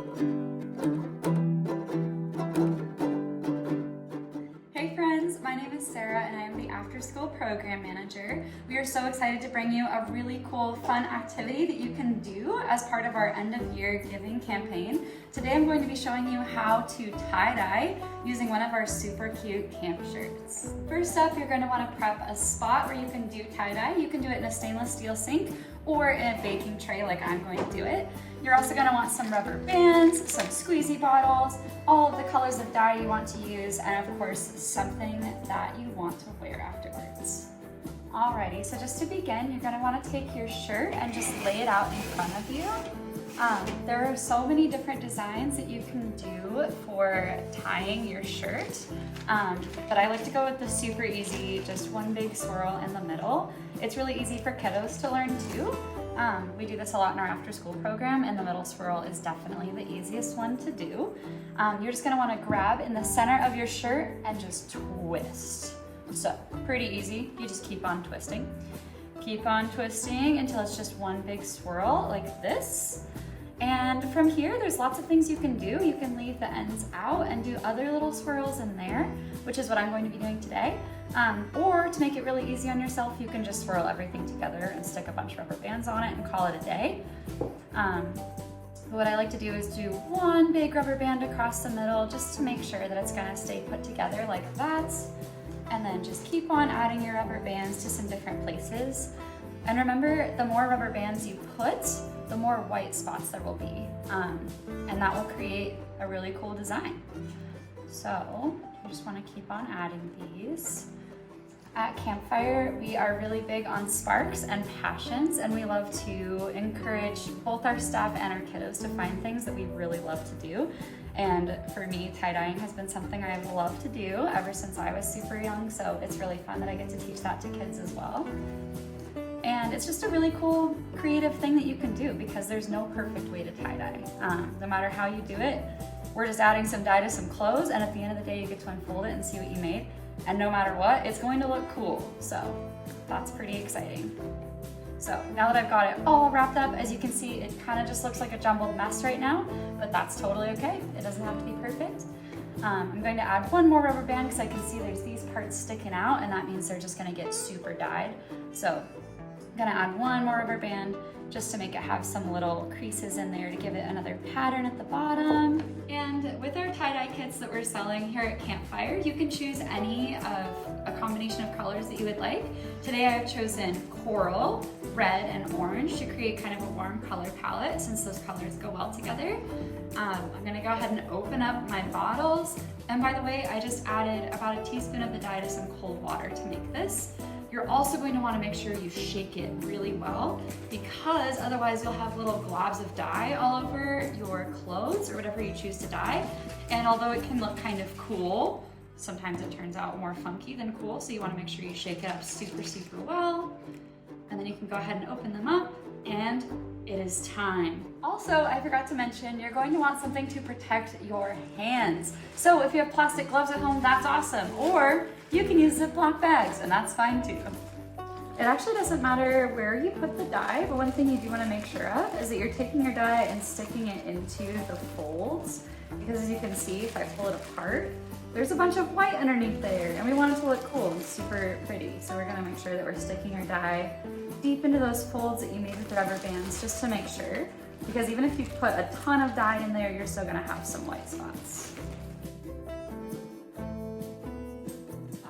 Hey friends, my name is Sarah and I am the After School Program Manager. We are so excited to bring you a really cool, fun activity that you can do as part of our end of year giving campaign. Today I'm going to be showing you how to tie-dye using one of our super cute camp shirts. First up, you're going to want to prep a spot where you can do tie-dye. You can do it in a stainless steel sink or in a baking tray like I'm going to do it. You're also going to want some rubber bands, some squeezy bottles, all of the colors of dye you want to use, and of course something that you want to wear afterwards. Alrighty, so just to begin, you're going to want to take your shirt and just lay it out in front of you. There are so many different designs that you can do for tying your shirt, but I like to go with the super easy, just one big swirl in the middle. It's really easy for kiddos to learn too. We do this a lot in our after school program, and the middle swirl is definitely the easiest one to do. You're just gonna wanna grab in the center of your shirt and just twist. So, pretty easy, you just keep on twisting. Keep on twisting until it's just one big swirl like this. And from here, there's lots of things you can do. You can leave the ends out and do other little swirls in there, which is what I'm going to be doing today. Or to make it really easy on yourself, you can just swirl everything together and stick a bunch of rubber bands on it and call it a day. What I like to do is do one big rubber band across the middle just to make sure that it's gonna stay put together like that. And then just keep on adding your rubber bands to some different places. And remember, the more rubber bands you put, the more white spots there will be. And that will create a really cool design. So you just wanna keep on adding these. At Campfire, we are really big on sparks and passions, and we love to encourage both our staff and our kiddos to find things that we really love to do. And for me, tie-dyeing has been something I've loved to do ever since I was super young, so it's really fun that I get to teach that to kids as well. And it's just a really cool, creative thing that you can do because there's no perfect way to tie-dye. No matter how you do it, we're just adding some dye to some clothes, and at the end of the day, you get to unfold it and see what you made. And no matter what, it's going to look cool. So that's pretty exciting. So now that I've got it all wrapped up, as you can see, it kind of just looks like a jumbled mess right now, but that's totally okay. It doesn't have to be perfect. I'm going to add one more rubber band because I can see there's these parts sticking out, and that means they're just gonna get super dyed. So I'm gonna add one more rubber band just to make it have some little creases in there to give it another pattern at the bottom. And with our tie-dye kits that we're selling here at Campfire, you can choose any of a combination of colors that you would like. Today I've chosen coral, red, and orange to create kind of a warm color palette since those colors go well together. I'm gonna go ahead and open up my bottles. And by the way, I just added about a teaspoon of the dye to some cold water to make this. You're also going to want to make sure you shake it really well because otherwise you'll have little globs of dye all over your clothes or whatever you choose to dye. And although it can look kind of cool, sometimes it turns out more funky than cool, so you want to make sure you shake it up super, super well. And then you can go ahead and open them up, and it is time. Also, I forgot to mention, you're going to want something to protect your hands. So if you have plastic gloves at home, that's awesome. Or you can use Ziploc bags, and that's fine too. It actually doesn't matter where you put the dye, but one thing you do want to make sure of is that you're taking your dye and sticking it into the folds. Because as you can see, if I pull it apart, there's a bunch of white underneath there, and we want it to look cool and super pretty. So we're gonna make sure that we're sticking our dye deep into those folds that you made with the rubber bands, just to make sure. Because even if you put a ton of dye in there, you're still gonna have some white spots.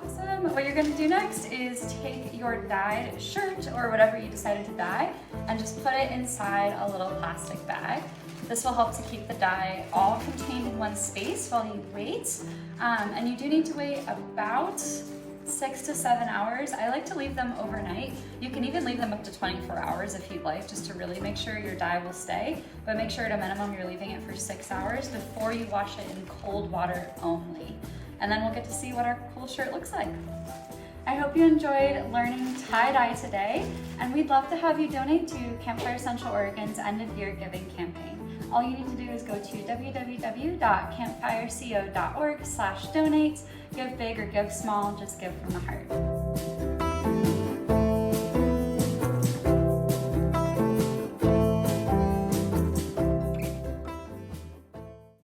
Awesome. What you're gonna do next is take your dyed shirt or whatever you decided to dye and just put it inside a little plastic bag. This will help to keep the dye all contained in one space while you wait. And you do need to wait about 6 to 7 hours. I like to leave them overnight. You can even leave them up to 24 hours if you'd like, just to really make sure your dye will stay. But make sure at a minimum you're leaving it for 6 hours before you wash it in cold water only. And then we'll get to see what our cool shirt looks like. I hope you enjoyed learning tie-dye today, and we'd love to have you donate to Campfire Central Oregon's End of Year Giving campaign. All you need to do is go to www.campfireco.org/donate. Give big or give small, just give from the heart.